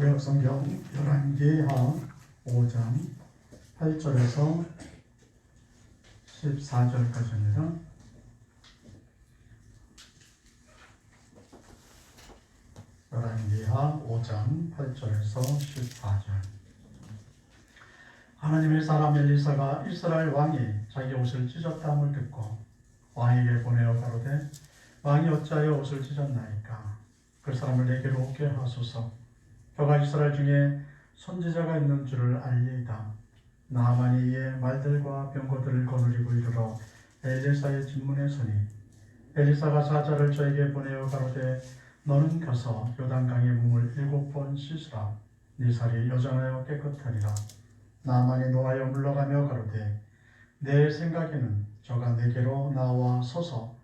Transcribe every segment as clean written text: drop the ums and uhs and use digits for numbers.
구약성경 열왕기하 5장 8절에서 14절까지입니다. 열왕기하 5장 8절에서 14절. 하나님의 사람 엘리사가 이스라엘 왕이 자기 옷을 찢었다함을 듣고 왕에게 보내어 가로되 왕이 어찌하여 옷을 찢었나이까? 그 사람을 내게로 오게 하소서. 저가 이스라엘 중에 선지자가 있는 줄을 알리이다. 나아만이 이에 말들과 병거들을 거느리고 이르러 엘리사의 진문에 서니 엘리사가 사자를 저에게 보내어 가로되 너는 가서 요단강에 몸을 7번 씻으라. 네 살이 여전하여 깨끗하리라. 나아만이 노하여 물러가며 가로되 내 생각에는 저가 내게로 나와 서서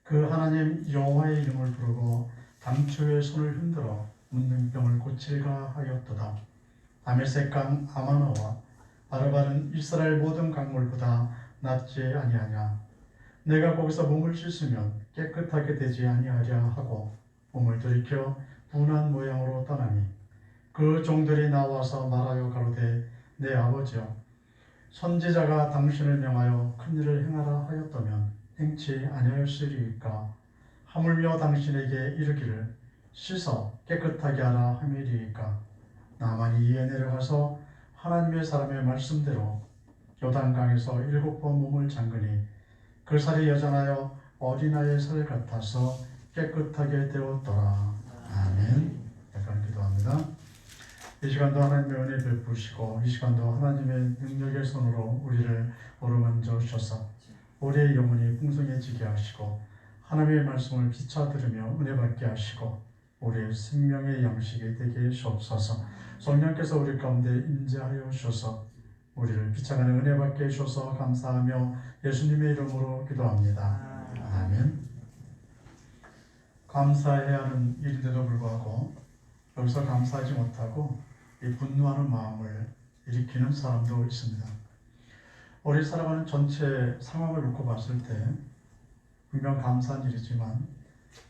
그 하나님 여호와의 이름을 부르고 당초의 손을 흔들어 문둥병을 고칠까 하였도다. 다메섹강 아마나와 아르바는 이스라엘 모든 강물보다 낫지 아니하냐. 내가 거기서 몸을 씻으면 깨끗하게 되지 아니하랴 하고 몸을 돌이켜 분한 모양으로 떠나니 그 종들이 나와서 말하여 가로되 내 아버지여, 선지자가 당신을 명하여 큰 일을 행하라 하였다면 행치 아니하였으리이까? 하물며 당신에게 이르기를 씻어 깨끗하게 하라 함이리이까? 나만이 이에 내려가서 하나님의 사람의 말씀대로 요단강에서 7번 몸을 잠그니 그 살이 여전하여 어린아이의 살 같아서 깨끗하게 되었더라. 아멘. 약간 기도합니다. 이 시간도 하나님의 은혜 베푸시고 이 시간도 하나님의 능력의 손으로 우리를 어루만져 주셔서 우리의 영혼이 풍성해지게 하시고 하나님의 말씀을 피차 들으며 은혜 받게 하시고 우리의 생명의 양식이 되게 하시옵소서. 성령께서 우리 가운데 임재하여 주셔서 우리를 비참한 은혜 받게 해주셔서 감사하며 예수님의 이름으로 기도합니다. 아멘. 감사해야 하는 일인데도 불구하고 여기서 감사하지 못하고 이 분노하는 마음을 일으키는 사람도 있습니다. 우리 살아가는 전체 상황을 놓고 봤을 때 분명 감사한 일이지만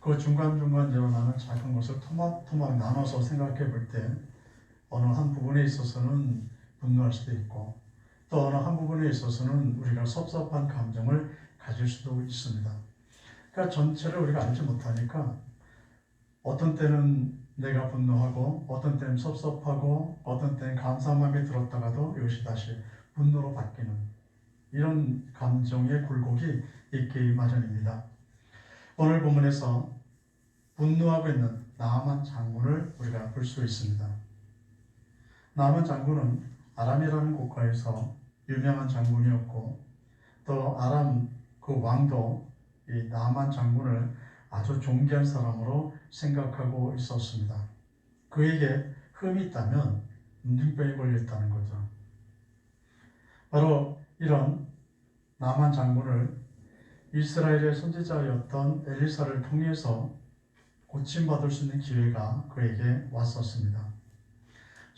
그 중간중간 일어나는 작은 것을 토막토막 나눠서 생각해 볼 때 어느 한 부분에 있어서는 분노할 수도 있고 또 어느 한 부분에 있어서는 우리가 섭섭한 감정을 가질 수도 있습니다. 그러니까 전체를 우리가 알지 못하니까 어떤 때는 내가 분노하고 어떤 때는 섭섭하고 어떤 때는 감사한 마음이 들었다가도 이것이 다시 분노로 바뀌는 이런 감정의 굴곡이 있기 마련입니다. 오늘 본문에서 분노하고 있는 나아만 장군을 우리가 볼 수 있습니다. 나아만 장군은 아람이라는 국가에서 유명한 장군이었고 또 아람 그 왕도 이 나아만 장군을 아주 존귀한 사람으로 생각하고 있었습니다. 그에게 흠이 있다면 문둥병에 걸렸다는 거죠. 바로 이런 나아만 장군을 이스라엘의 선지자였던 엘리사를 통해서 고침받을 수 있는 기회가 그에게 왔었습니다.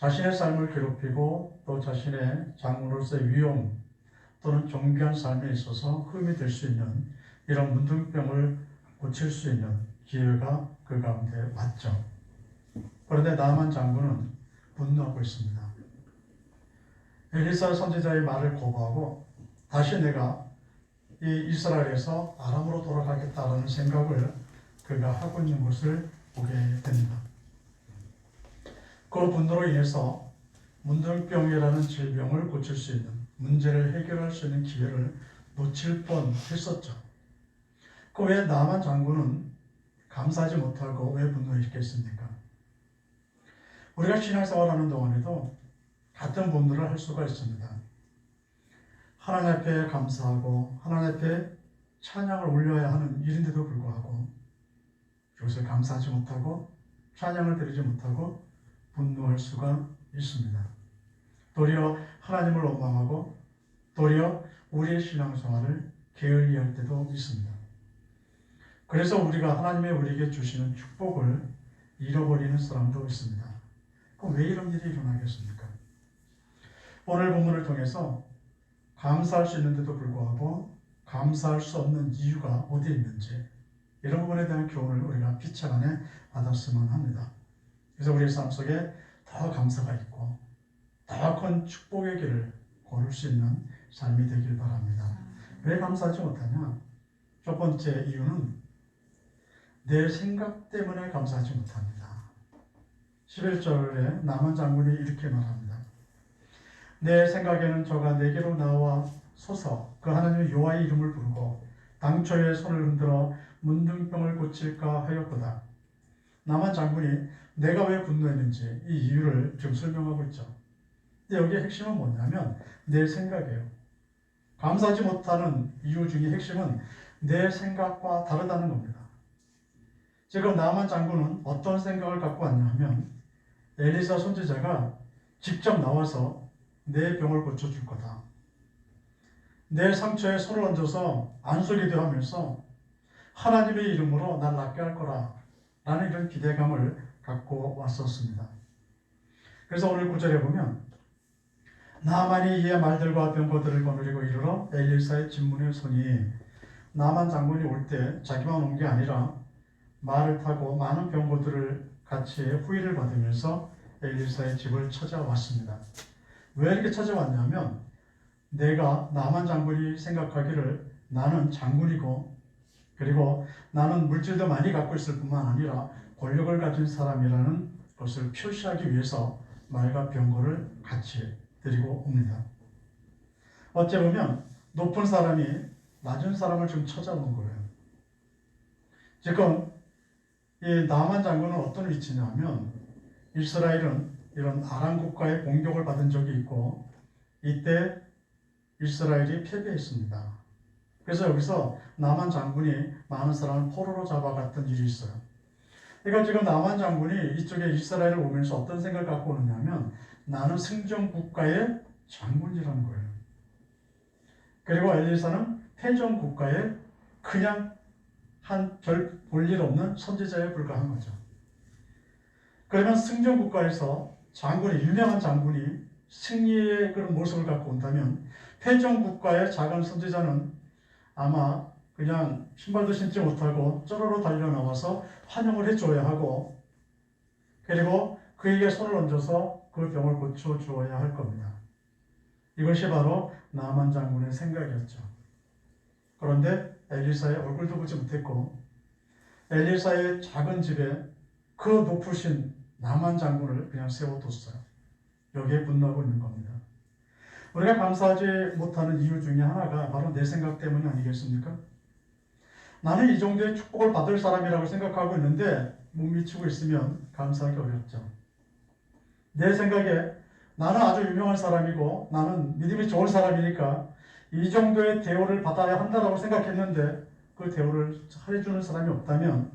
자신의 삶을 괴롭히고 또 자신의 장군으로서의 위용 또는 존귀한 삶에 있어서 흠이 될 수 있는 이런 문둥병을 고칠 수 있는 기회가 그 가운데 왔죠. 그런데 나아만 장군은 분노하고 있습니다. 엘리사 선지자의 말을 거부하고 다시 내가 이 이스라엘에서 아람으로 돌아가겠다라는 생각을 그가 하고 있는 것을 보게 됩니다. 그 분노로 인해서 문둥병이라는 질병을 고칠 수 있는 문제를 해결할 수 있는 기회를 놓칠 뻔했었죠. 그 왜 나아만 장군은 감사하지 못하고 왜 분노했겠습니까? 우리가 신앙생활하는 동안에도 같은 분노를 할 수가 있습니다. 하나님 앞에 감사하고 하나님 앞에 찬양을 올려야 하는 일인데도 불구하고 이것을 감사하지 못하고 찬양을 드리지 못하고 분노할 수가 있습니다. 도리어 하나님을 원망하고 도리어 우리의 신앙생활을 게을리할 때도 있습니다. 그래서 우리가 하나님의 우리에게 주시는 축복을 잃어버리는 사람도 있습니다. 그럼 왜 이런 일이 일어나겠습니까? 오늘 본문을 통해서 감사할 수 있는데도 불구하고 감사할 수 없는 이유가 어디에 있는지 이런 부분에 대한 교훈을 우리가 피차간에 받았으면 합니다. 그래서 우리의 삶 속에 더 더 감사가 있고 더 큰 축복의 길을 걸을 수 있는 삶이 되길 바랍니다. 왜 감사하지 못하냐? 첫 번째 이유는 내 생각 때문에 감사하지 못합니다. 11절에 나만 장군이 이렇게 말합니다. 내 생각에는 저가 내게로 나와 서서 그 하나님의 여호와의 이름을 부르고 당초에 손을 흔들어 문둥병을 고칠까 하였도다. 나만 장군이 내가 왜 분노했는지 이 이유를 지금 설명하고 있죠. 근데 여기에 핵심은 뭐냐면 내 생각이에요. 감사하지 못하는 이유 중에 핵심은 내 생각과 다르다는 겁니다. 지금 나만 장군은 어떤 생각을 갖고 왔냐 하면 엘리사 선지자가 직접 나와서 내 병을 고쳐줄 거다. 내 상처에 손을 얹어서 안수기도 하면서 하나님의 이름으로 날 낫게 할 거라 라는 이런 기대감을 갖고 왔었습니다. 그래서 오늘 9절에 보면 나만이 이의 말들과 병거들을 거느리고 이르러 엘리사의 진문에 서니 나만 장군이 올 때 자기만 온 게 아니라 말을 타고 많은 병거들을 같이 후위를 받으면서 엘리사의 집을 찾아왔습니다. 왜 이렇게 찾아왔냐면 내가 나만 장군이 생각하기를 나는 장군이고 그리고 나는 물질도 많이 갖고 있을 뿐만 아니라 권력을 가진 사람이라는 것을 표시하기 위해서 말과 병거를 같이 데리고 옵니다. 어째 보면 높은 사람이 낮은 사람을 좀 찾아오는 거예요. 지금 이 나만 장군은 어떤 위치냐면 이스라엘은 이런 아람 국가의 공격을 받은 적이 있고 이때 이스라엘이 패배했습니다. 그래서 여기서 나만 장군이 많은 사람을 포로로 잡아갔던 일이 있어요. 그러니까 지금 나만 장군이 이쪽에 이스라엘을 오면서 어떤 생각을 갖고 오느냐면 나는 승전 국가의 장군이라는 거예요. 그리고 엘리사는 패전 국가의 그냥 한 별 볼일 없는 선지자에 불과한 거죠. 그러면 승전 국가에서 장군이 유명한 장군이 승리의 그런 모습을 갖고 온다면 패전 국가의 작은 선지자는 아마 그냥 신발도 신지 못하고 쪼르르 달려 나와서 환영을 해줘야 하고 그리고 그에게 손을 얹어서 그 병을 고쳐주어야 할 겁니다. 이것이 바로 나만 장군의 생각이었죠. 그런데 엘리사의 얼굴도 보지 못했고 엘리사의 작은 집에 그 높으신 나만 장군을 그냥 세워뒀어요. 여기에 분노하고 있는 겁니다. 우리가 감사하지 못하는 이유 중에 하나가 바로 내 생각 때문이 아니겠습니까? 나는 이 정도의 축복을 받을 사람이라고 생각하고 있는데 못 미치고 있으면 감사하기 어렵죠. 내 생각에 나는 아주 유명한 사람이고 나는 믿음이 좋은 사람이니까 이 정도의 대우를 받아야 한다고 생각했는데 그 대우를 해주는 사람이 없다면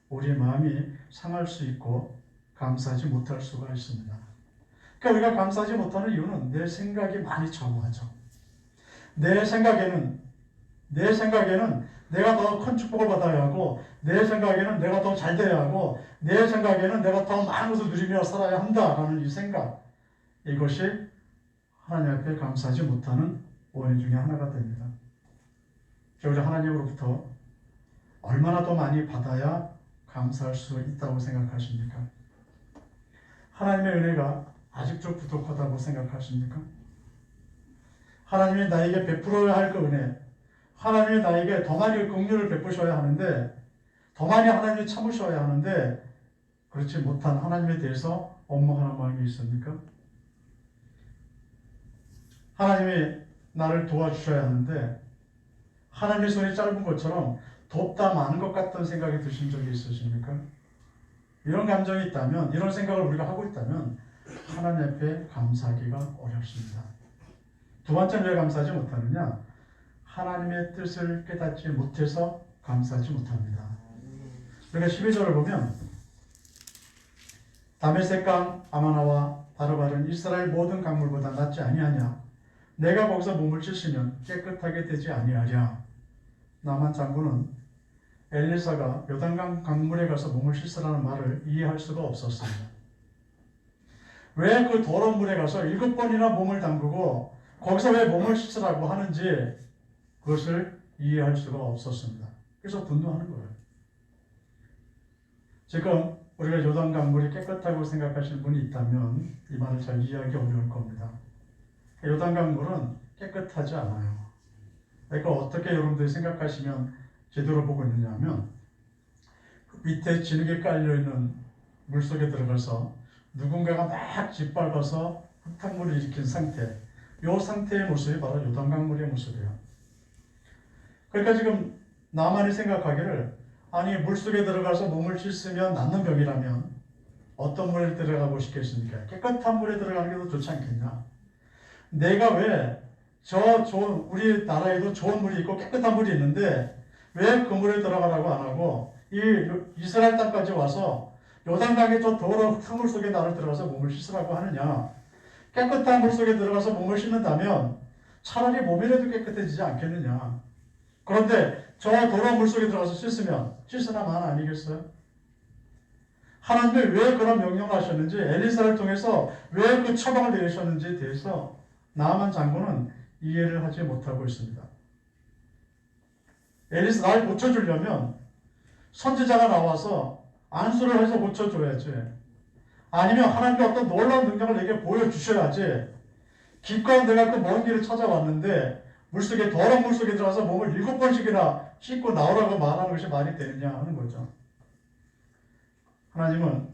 우리 마음이 상할 수 있고 감사하지 못할 수가 있습니다. 그러니까 우리가 감사하지 못하는 이유는 내 생각이 많이 좌우하죠. 내 생각에는 내가 더 큰 축복을 받아야 하고 내 생각에는 내가 더 잘 돼야 하고 내 생각에는 내가 더 많은 것을 누리며 살아야 한다라는 이 생각, 이것이 하나님 앞에 감사하지 못하는 원인 중에 하나가 됩니다. 우리 하나님으로부터 얼마나 더 많이 받아야 감사할 수 있다고 생각하십니까? 하나님의 은혜가 아직도 부족하다고 생각하십니까? 하나님이 나에게 베풀어야 할 그 은혜, 하나님이 나에게 더 많이 긍휼을 베푸셔야 하는데 더 많이 하나님이 참으셔야 하는데 그렇지 못한 하나님에 대해서 원망하는 마음이 있습니까? 하나님이 나를 도와주셔야 하는데 하나님의 손이 짧은 것처럼 돕다 마는 것 같은 생각이 드신 적이 있으십니까? 이런 감정이 있다면, 이런 생각을 우리가 하고 있다면 하나님 앞에 감사하기가 어렵습니다. 두 번째는 왜 감사하지 못하느냐? 하나님의 뜻을 깨닫지 못해서 감사하지 못합니다. 그러니까 12절을 보면 다메섹 강 아마나와 다르발은 이스라엘 모든 강물보다 낫지 아니하냐? 내가 거기서 몸을 씻으면 깨끗하게 되지 아니하랴. 나만 장군은 엘리사가 요단강 강물에 가서 몸을 씻으라는 말을 이해할 수가 없었습니다. 왜 그 더러운 물에 가서 7번이나 몸을 담그고 거기서 왜 몸을 씻으라고 하는지 그것을 이해할 수가 없었습니다. 그래서 분노하는 거예요. 지금 우리가 요단강 물이 깨끗하고 생각하시는 분이 있다면 이 말을 잘 이해하기 어려울 겁니다. 요단강 물은 깨끗하지 않아요. 그러니까 어떻게 여러분들이 생각하시면 제대로 보고 있느냐 하면 밑에 진흙에 깔려있는 물속에 들어가서 누군가가 막 짓밟아서 흙탕물을 일으킨 상태, 이 상태의 모습이 바로 요단강물의 모습이에요. 그러니까 지금 나만이 생각하기를 아니 물속에 들어가서 몸을 씻으면 낫는 병이라면 어떤 물에 들어가고 싶겠습니까? 깨끗한 물에 들어가는 게 더 좋지 않겠냐? 내가 왜 우리 나라에도 좋은 물이 있고 깨끗한 물이 있는데 왜 그 물에 들어가라고 안 하고 이 이스라엘 땅까지 와서 요단강의 저 더러운 흙탕물 속에 나를 들어가서 몸을 씻으라고 하느냐? 깨끗한 물 속에 들어가서 몸을 씻는다면 차라리 몸이라도 깨끗해지지 않겠느냐? 그런데 저 더러운 물 속에 들어가서 씻으면 씻으나 마나 아니겠어요? 하나님이 왜 그런 명령을 하셨는지, 엘리사를 통해서 왜 그 처방을 내리셨는지에 대해서 나아만 장군은 이해를 하지 못하고 있습니다. 엘리사 날 고쳐주려면 선지자가 나와서 안수를 해서 고쳐줘야지. 아니면 하나님의 어떤 놀라운 능력을 내게 보여주셔야지. 기껏 내가 그 먼 길을 찾아왔는데 물속에 더러운 물속에 들어가서 몸을 7번씩이나 씻고 나오라고 말하는 것이 말이 되느냐 하는 거죠. 하나님은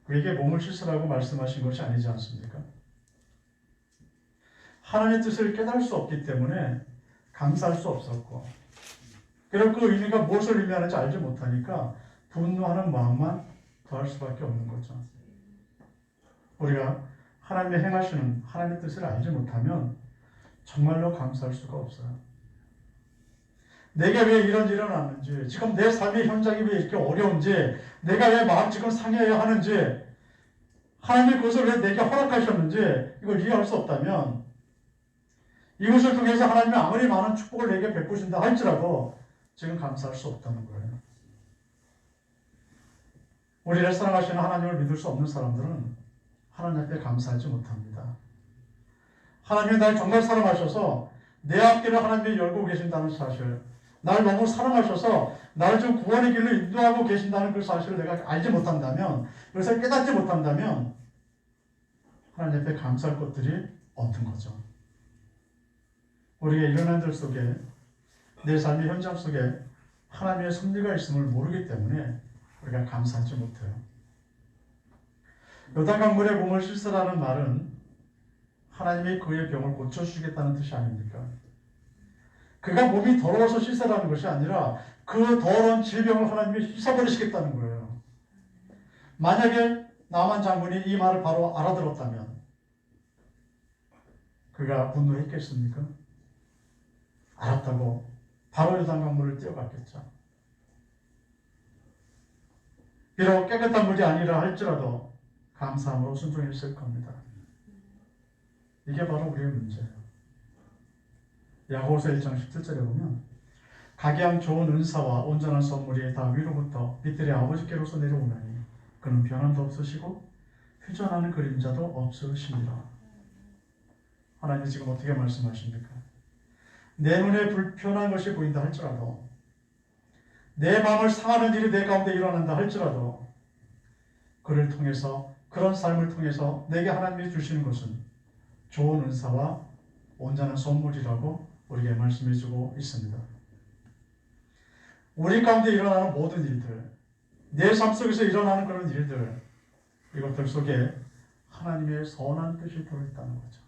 그에게 몸을 씻으라고 말씀하신 것이 아니지 않습니까? 하나님의 뜻을 깨달을 수 없기 때문에 감사할 수 없었고, 그리고 그 의미가 무엇을 의미하는지 알지 못하니까 분노하는 마음만 더할 수밖에 없는 거죠. 우리가 하나님의 행하시는 하나님의 뜻을 알지 못하면 정말로 감사할 수가 없어요. 내게 왜 이런 일이 일어났는지, 지금 내 삶의 현장이 왜 이렇게 어려운지, 내가 왜 마음 지금 상해야 하는지, 하나님이 그것을 왜 내게 허락하셨는지 이걸 이해할 수 없다면 이것을 통해서 하나님이 아무리 많은 축복을 내게 베푸신다 할지라도 지금 감사할 수 없다는 거예요. 우리를 사랑하시는 하나님을 믿을 수 없는 사람들은 하나님 앞에 감사하지 못합니다. 하나님이 날 정말 사랑하셔서 내 앞길을 하나님이 열고 계신다는 사실, 날 너무 사랑하셔서 나를 좀 구원의 길로 인도하고 계신다는 그 사실을 내가 알지 못한다면, 그것을 깨닫지 못한다면 하나님 앞에 감사할 것들이 없는 거죠. 우리가 이런 일들 속에, 내 삶의 현장 속에 하나님의 섭리가 있음을 모르기 때문에 우리가 감사하지 못해요. 요단강물에 몸을 씻으라는 말은 하나님이 그의 병을 고쳐주시겠다는 뜻이 아닙니까? 그가 몸이 더러워서 씻으라는 것이 아니라 그 더러운 질병을 하나님이 씻어버리시겠다는 거예요. 만약에 나만 장군이 이 말을 바로 알아들었다면 그가 분노했겠습니까? 알았다고 바로 요단강물을 뛰어갔겠죠. 비록 깨끗한 물이 아니라 할지라도 감사함으로 순종했을 겁니다. 이게 바로 우리의 문제예요. 야고보서 1장 17절에 보면 각양 좋은 은사와 온전한 선물이 다 위로부터 빛들의 아버지께로서 내려오나니 그는 변함도 없으시고 휴전하는 그림자도 없으시니라. 하나님이 지금 어떻게 말씀하십니까? 내 눈에 불편한 것이 보인다 할지라도, 내 마음을 상하는 일이 내 가운데 일어난다 할지라도 그를 통해서, 그런 삶을 통해서 내게 하나님이 주시는 것은 좋은 은사와 온전한 선물이라고 우리에게 말씀해 주고 있습니다. 우리 가운데 일어나는 모든 일들, 내 삶 속에서 일어나는 그런 일들, 이것들 속에 하나님의 선한 뜻이 들어있다는 거죠.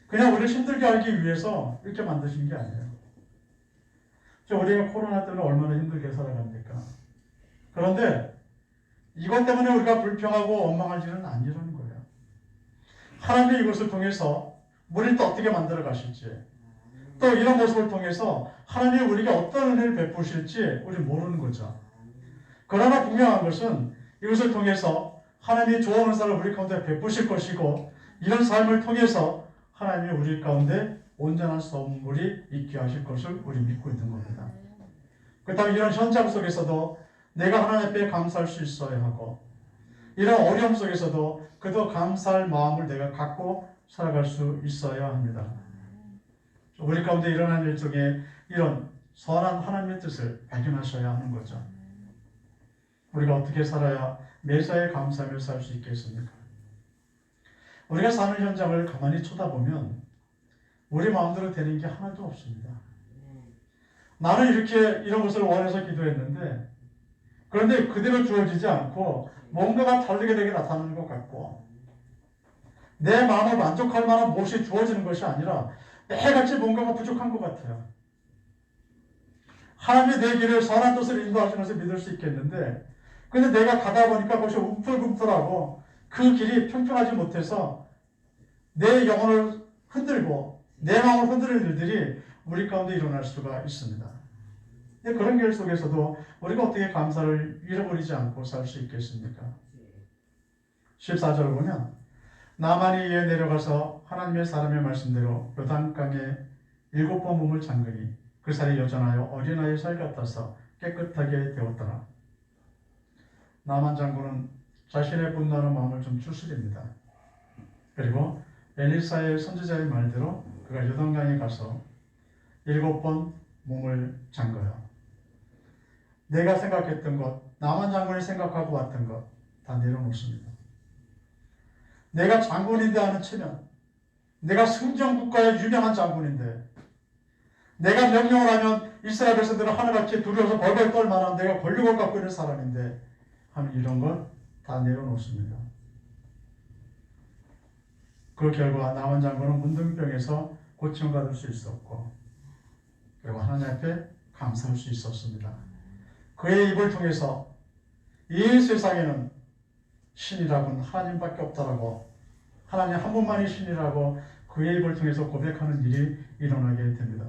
그냥 우리를 힘들게 하기 위해서 이렇게 만드신 게 아니에요. 우리가 코로나 때문에 얼마나 힘들게 살아갑니까? 그런데 이것 때문에 우리가 불평하고 원망할 일은 아니라는 거예요. 하나님이 이것을 통해서 우리를 또 어떻게 만들어 가실지, 또 이런 모습을 통해서 하나님이 우리에게 어떤 은혜를 베푸실지 우리 모르는 거죠. 그러나 분명한 것은 이것을 통해서 하나님이 좋은 은사를 우리 가운데 베푸실 것이고, 이런 삶을 통해서 하나님이 우리 가운데 온전한 선물이 있게 하실 것을 우리 믿고 있는 겁니다. 그렇다면 이런 현장 속에서도 내가 하나님 앞에 감사할 수 있어야 하고, 이런 어려움 속에서도 그도 감사할 마음을 내가 갖고 살아갈 수 있어야 합니다. 우리 가운데 일어난 일 중에 이런 선한 하나님의 뜻을 발견하셔야 하는 거죠. 우리가 어떻게 살아야 매사에 감사하며 살 수 있겠습니까? 우리가 사는 현장을 가만히 쳐다보면 우리 마음대로 되는 게 하나도 없습니다. 나는 이렇게 이런 것을 원해서 기도했는데 그런데 그대로 주어지지 않고 뭔가가 다르게 되게 나타나는 것 같고 내 마음을 만족할 만한 무엇이 주어지는 것이 아니라 매일같이 뭔가가 부족한 것 같아요. 하나님이 내 길을 선한 뜻을 인도하시는 것을 믿을 수 있겠는데 근데 내가 가다 보니까 그것이 움틀움틀하고 그 길이 평평하지 못해서 내 영혼을 흔들고 내 마음을 흔드는 일들이 우리 가운데 일어날 수가 있습니다. 그런 길 속에서도 우리가 어떻게 감사를 잃어버리지 않고 살 수 있겠습니까? 14절을 보면 나만이 이에 내려가서 하나님의 사람의 말씀대로 요단강에 7번 몸을 잠그니 그 살이 여전하여 어린아이의 살 같아서 깨끗하게 되었더라. 나만 장군은 자신의 분노하는 마음을 좀 추스립니다. 그리고 엘리사의 선지자의 말대로 그가 요단강에 가서 7번 몸을 잠가요. 내가 생각했던 것, 나만 장군이 생각하고 왔던 것 다 내려놓습니다. 내가 장군인데 하는 체면, 내가 승전국가의 유명한 장군인데 내가 명령을 하면 이스라엘 백성들은 하늘같이 두려워서 벌벌 떨 만한 내가 권력을 갖고 있는 사람인데 하는 이런 것 다 내려놓습니다. 그 결과 나만 장군은 문둥병에서 고침을 받을 수 있었고 그리고 하나님 앞에 감사할 수 있었습니다. 그의 입을 통해서 이 세상에는 신이라고는 하나님밖에 없다라고 하나님 한 분만이 신이라고 그의 입을 통해서 고백하는 일이 일어나게 됩니다.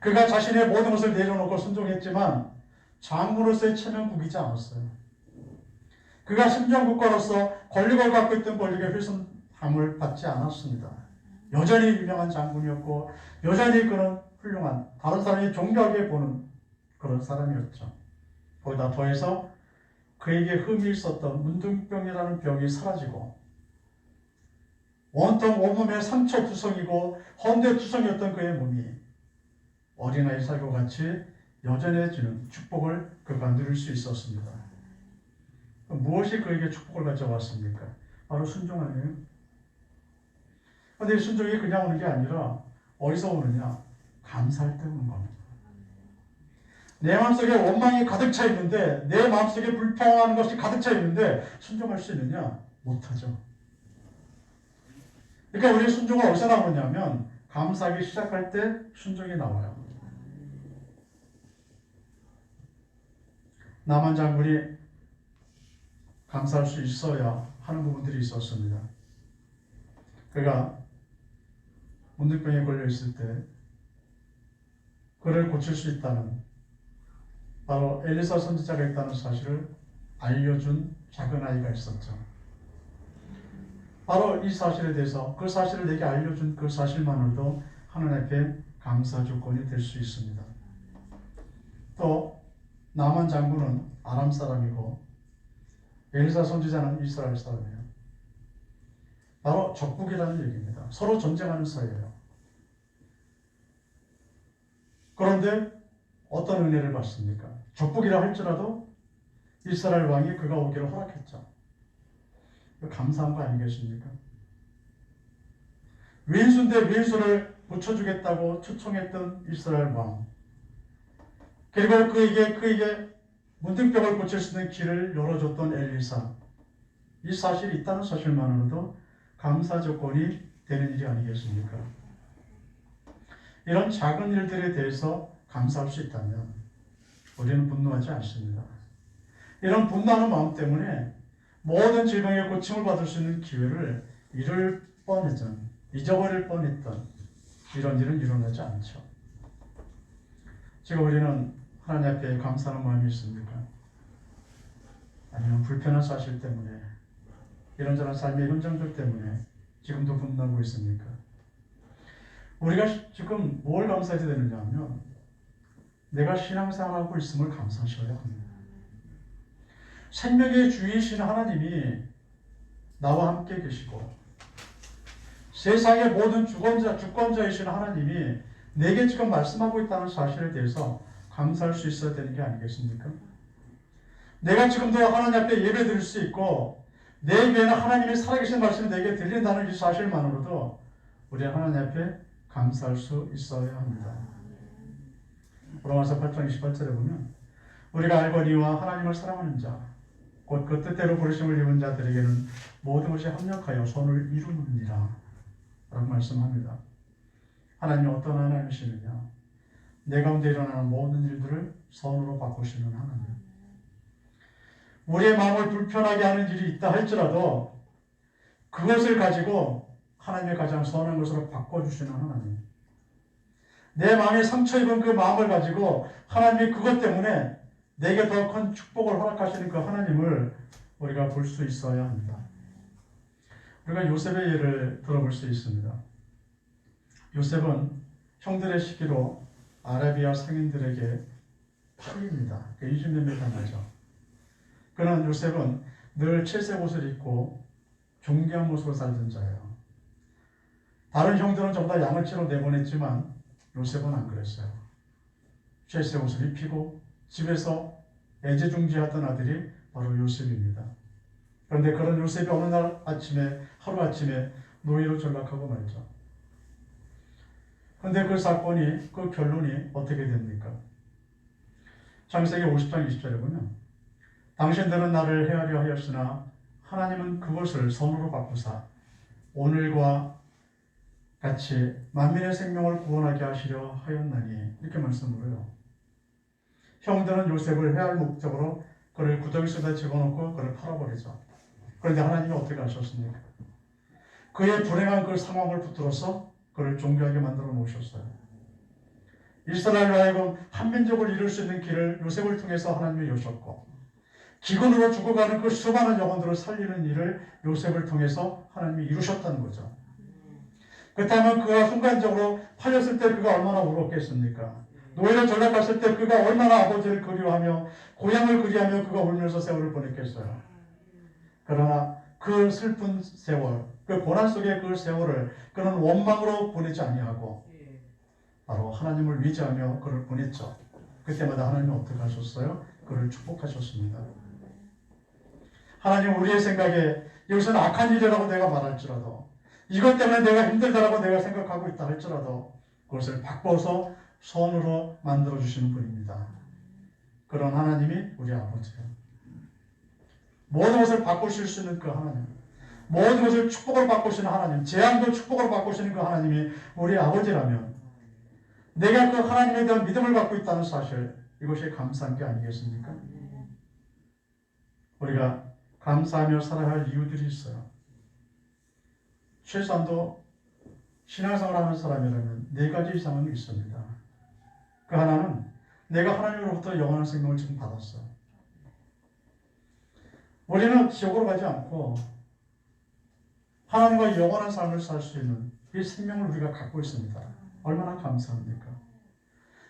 그가 자신의 모든 것을 내려놓고 순종했지만 장군으로서의 체면 구기지 않았어요. 그가 심장국가로서 권력을 갖고 있던 권력의 훼손함을 받지 않았습니다. 여전히 유명한 장군이었고 여전히 그는 훌륭한 다른 사람이 존경하게 보는 그런 사람이었죠. 거기다 더해서 그에게 흠이 있었던 문둥병이라는 병이 사라지고 온통 온몸에 상처투성이고 헌대투성이었던 그의 몸이 어린아이 살과 같이 여전해지는 축복을 그가 누릴 수 있었습니다. 무엇이 그에게 축복을 가져왔습니까? 바로 순종 아니에요? 그런데 이 순종이 그냥 오는 게 아니라 어디서 오느냐? 감사할 때 오는 겁니다. 내 마음속에 원망이 가득 차 있는데 내 마음속에 불평하는 것이 가득 차 있는데 순종할 수 있느냐? 못하죠. 그러니까 우리 순종은 어디서 나오냐면 감사하기 시작할 때 순종이 나와요. 나만 장군이 감사할 수 있어야 하는 부분들이 있었습니다. 그가 문둥병에 걸려 있을 때 그를 고칠 수 있다는 바로 엘리사 선지자가 있다는 사실을 알려준 작은 아이가 있었죠. 바로 이 사실에 대해서 그 사실을 내게 알려준 그 사실만으로도 하나님 앞에 감사 조건이 될 수 있습니다. 또 나만 장군은 아람 사람이고 엘리사 선지자는 이스라엘 사람이에요. 바로 적국이라는 얘기입니다. 서로 전쟁하는 사이예요. 그런데 어떤 은혜를 받습니까? 적국이라 할지라도 이스라엘 왕이 그가 오기를 허락했죠. 감사한 거 아니겠습니까? 왼수인데 왼수를 붙여주겠다고 초청했던 이스라엘 왕. 그리고 그에게 문둥병을 고칠 수 있는 길을 열어줬던 엘리사. 이 사실이 있다는 사실만으로도 감사 조건이 되는 일이 아니겠습니까? 이런 작은 일들에 대해서 감사할 수 있다면 우리는 분노하지 않습니다. 이런 분노하는 마음 때문에 모든 질병의 고침을 받을 수 있는 기회를 잊어버릴 뻔했던 이런 일은 일어나지 않죠. 지금 우리는 하나님 앞에 감사하는 마음이 있습니까? 아니면 불편한 사실 때문에 이런저런 삶의 현장들 때문에 지금도 분노하고 있습니까? 우리가 지금 뭘 감사해야 되느냐 하면 내가 신앙생활하고 있음을 감사하셔야 합니다. 생명의 주이신 하나님이 나와 함께 계시고 세상의 모든 주권자이신 하나님이 내게 지금 말씀하고 있다는 사실에 대해서 감사할 수 있어야 되는 게 아니겠습니까? 내가 지금도 하나님 앞에 예배 드릴 수 있고 내 귀에는 하나님의 살아계신 말씀이 내게 들린다는 이 사실만으로도 우리 하나님 앞에 감사할 수 있어야 합니다. 로마서 8장 28절에 보면 우리가 알거니와 하나님을 사랑하는 자 곧 그 뜻대로 부르심을 입은 자들에게는 모든 것이 합력하여 선을 이루느니라 라고 말씀합니다. 하나님이 어떤 하나님이시느냐? 내 가운데 일어나는 모든 일들을 선으로 바꾸시는 하나님. 우리의 마음을 불편하게 하는 일이 있다 할지라도 그것을 가지고 하나님의 가장 선한 것으로 바꿔주시는 하나님. 내 마음에 상처 입은 그 마음을 가지고 하나님이 그것 때문에 내게 더 큰 축복을 허락하시는 그 하나님을 우리가 볼 수 있어야 합니다. 우리가 요셉의 예를 들어볼 수 있습니다. 요셉은 형들의 시기로 아라비아 상인들에게 팔립니다. 20몇 명 당하죠. 그러나 요셉은 늘 채색 옷을 입고 존귀한 모습으로 살던 자예요. 다른 형들은 전부 다 양을치로 내보냈지만 요셉은 안 그랬어요. 채색 옷을 입히고 집에서 애지중지하던 아들이 바로 요셉입니다. 그런데 그런 요셉이 어느 날 아침에 하루아침에 노예로 전락하고 말죠. 그런데 그 사건이 그 결론이 어떻게 됩니까? 창세기 50장 20절에 보면 당신들은 나를 헤아려 하였으나 하나님은 그것을 선으로 바꾸사 오늘과 같이 만민의 생명을 구원하게 하시려 하였나니 이렇게 말씀을 해요. 형들은 요셉을 해할 목적으로 그를 구덩이 속에 집어넣고 그를 팔아버리죠. 그런데 하나님이 어떻게 하셨습니까? 그의 불행한 그 상황을 붙들어서 그를 존귀하게 만들어 놓으셨어요. 이스라엘로 하여금 한민족을 이룰 수 있는 길을 요셉을 통해서 하나님이 여셨고 기근으로 죽어가는 그 수많은 영혼들을 살리는 일을 요셉을 통해서 하나님이 이루셨다는 거죠. 그렇다면 그가 순간적으로 팔렸을 때 그가 얼마나 울었겠습니까? 노예로 전락갔을 때 그가 얼마나 아버지를 그리워하며 고향을 그리하며 그가 울면서 세월을 보냈겠어요. 그러나 그 슬픈 세월, 그 고난 속의 그 세월을 그는 원망으로 보내지 아니하고 바로 하나님을 위지하며 그를 보냈죠. 그때마다 하나님은 어떻게 하셨어요? 그를 축복하셨습니다. 하나님 우리의 생각에 이것은 악한 일이라고 내가 말할지라도 이것 때문에 내가 힘들다라고 내가 생각하고 있다 할지라도 그것을 바꿔서 선으로 만들어주시는 분입니다. 그런 하나님이 우리 아버지예요. 모든 것을 바꾸실 수 있는 그 하나님, 모든 것을 축복으로 바꾸시는 하나님, 재앙도 축복으로 바꾸시는 그 하나님이 우리 아버지라면 내가 그 하나님에 대한 믿음을 갖고 있다는 사실, 이것이 감사한 게 아니겠습니까? 우리가 감사하며 살아야 할 이유들이 있어요. 최소한도 신앙생활을 하는 사람이라면 4가지 이상은 있습니다. 그 하나는 내가 하나님으로부터 영원한 생명을 지금 받았어. 우리는 지옥으로 가지 않고 하나님과 영원한 삶을 살 수 있는 이 생명을 우리가 갖고 있습니다. 얼마나 감사합니까?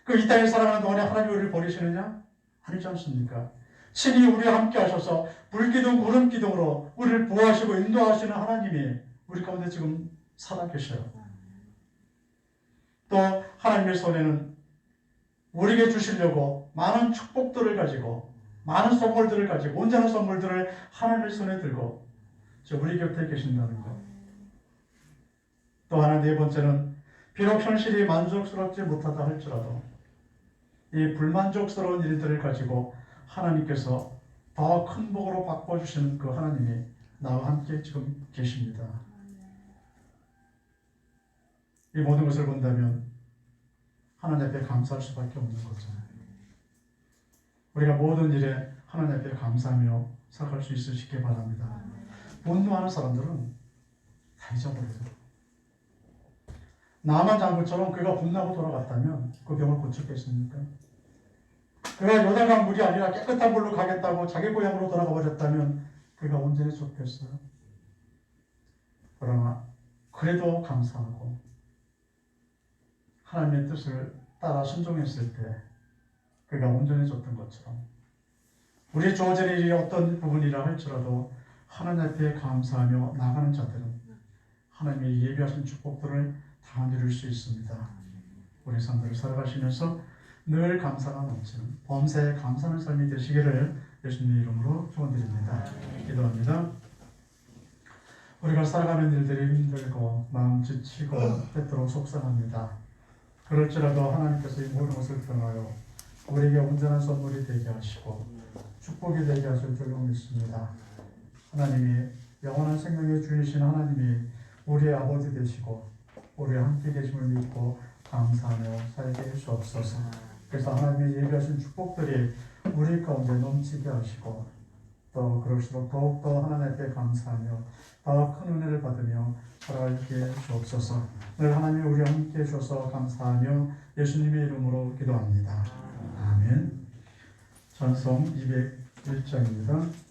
그 이 땅에 살아가는 동안에 하나님이 우리를 버리시느냐? 아니지 않습니까? 친히 우리와 함께 하셔서 불기둥 구름기둥으로 우리를 보호하시고 인도하시는 하나님이 우리 가운데 지금 살아계셔요. 또 하나님의 손에는 우리에게 주시려고 많은 축복들을 가지고 많은 선물들을 가지고 온전한 선물들을 하나님의 손에 들고 우리 곁에 계신다는 것. 또 하나 4번째는 비록 현실이 만족스럽지 못하다 할지라도 이 불만족스러운 일들을 가지고 하나님께서 더 큰 복으로 바꿔주시는 그 하나님이 나와 함께 지금 계십니다. 이 모든 것을 본다면 하나님 앞에 감사할 수밖에 없는 거죠. 우리가 모든 일에 하나님 앞에 감사하며 살아갈 수 있으시기 바랍니다. 분노하는 사람들은 다 잊어버려요. 나만 장군처럼 그가 분노하고 돌아갔다면 그 병을 고쳤겠습니까? 그가 요단강 물이 아니라 깨끗한 물로 가겠다고 자기 고향으로 돌아가 버렸다면 그가 온전히 좋겠어요. 그러나 그래도 감사하고 하나님의 뜻을 따라 순종했을 때 그가 온전해졌던 것처럼 우리 주어진 일이 어떤 부분이라 할지라도 하나님 앞에 감사하며 나가는 자들은 하나님의 예비하신 축복들을 다 누릴 수 있습니다. 우리 삶들을 살아가시면서 늘 감사가 넘치는 범사에 감사하는 삶이 되시기를 예수님의 이름으로 축원드립니다. 기도합니다. 우리가 살아가는 일들이 힘들고 마음 지치고 때때로 속상합니다. 그럴지라도 하나님께서 이 모든 것을 변하여 우리에게 온전한 선물이 되게 하시고 축복이 되게 하실 줄로 믿습니다. 하나님이 영원한 생명의 주이신 하나님이 우리의 아버지 되시고 우리와 함께 계심을 믿고 감사하며 살게 해주옵소서. 그래서 하나님이 예비하신 축복들이 우리 가운데 넘치게 하시고 또 그럴수록 더욱더 하나님께 감사하며 더 큰 은혜를 받으며 살아가게 주옵소서. 늘 하나님이 우리와 함께 해주셔서 감사하며 예수님의 이름으로 기도합니다. 아멘. 찬송 201장입니다.